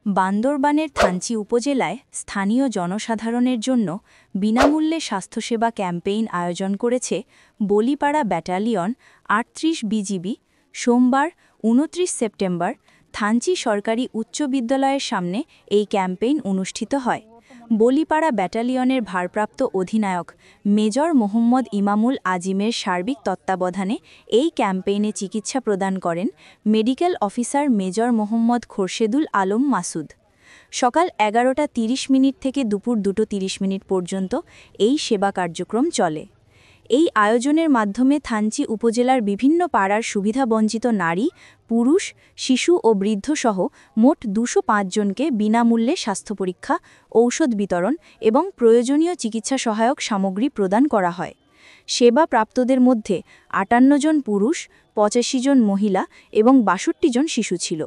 বান্দরবানের থানচি উপজেলায় স্থানীয় জনসাধারণের জন্য বিনামূল্যে স্বাস্থ্যসেবা ক্যাম্পেইন আয়োজন করেছে বলিপাড়া ব্যাটালিয়ন ৩৮ বিজিবি। সোমবার ২৯ সেপ্টেম্বর থানচি সরকারি উচ্চ বিদ্যালয়ের সামনে এই ক্যাম্পেইন অনুষ্ঠিত হয়। বলিপাড়া ব্যাটালিয়নের ভারপ্রাপ্ত অধিনায়ক মেজর মোহাম্মদ ইমামুল আজিমের সার্বিক তত্ত্বাবধানে এই ক্যাম্পেইনে চিকিৎসা প্রদান করেন medical officer major Mohammad Khorshedul Alam Masud. সকাল ১১:৩০ থেকে দুপুর ২:৩০ পর্যন্ত এই সেবা কার্যক্রম চলে। এই আয়োজনের মাধ্যমে থানচি উপজেলার বিভিন্ন পাড়ার সুবিধাবঞ্চিত নারী, পুরুষ, শিশু ও বৃদ্ধসহ মোট ২০৫ জনকে বিনামূল্যে স্বাস্থ্য পরীক্ষা, ঔষধ বিতরণ এবং প্রয়োজনীয় চিকিৎসা সহায়ক সামগ্রী প্রদান করা হয়। সেবা প্রাপ্তদের মধ্যে ৫৮ জন পুরুষ, ৮৫ জন মহিলা এবং ৬২ জন শিশু ছিল।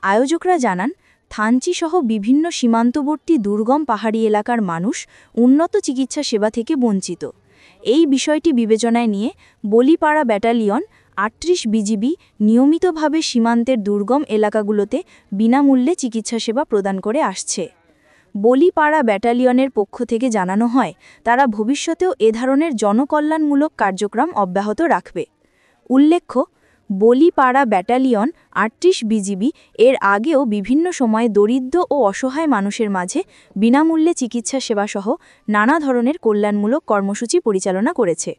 আয়োজকরা জানান, থানচি-সহ বিভিন্ন সীমান্তবর্তী দুর্গম পাহাড়ি এলাকার মানুষ উন্নত চিকিৎসা সেবা থেকে বঞ্চিত। এই বিষয়টি বিবেচনায় নিয়ে বলিপাড়া ব্যাটালিয়ন ৩৮ বিজিবি নিয়মিতভাবে সীমান্তের দুর্গম এলাকাগুলোতে বিনামূল্যে চিকিৎসা সেবা প্রদান করে আসছে। বলিপাড়া ব্যাটালিয়নের পক্ষ থেকে জানানো হয়, তারা ভবিষ্যতেও এ ধরনের জনকল্যাণমূলক কার্যক্রম অব্যাহত রাখবে। উল্লেখ্য, বলিপাড়া ব্যাটালিয়ন ৩৮ বিজিবি এর আগেও বিভিন্ন সময়ে দরিদ্র ও অসহায় মানুষের মাঝে বিনামূল্যে চিকিৎসা সেবাসহ নানা ধরনের কল্যাণমূলক কর্মসূচি পরিচালনা করেছে।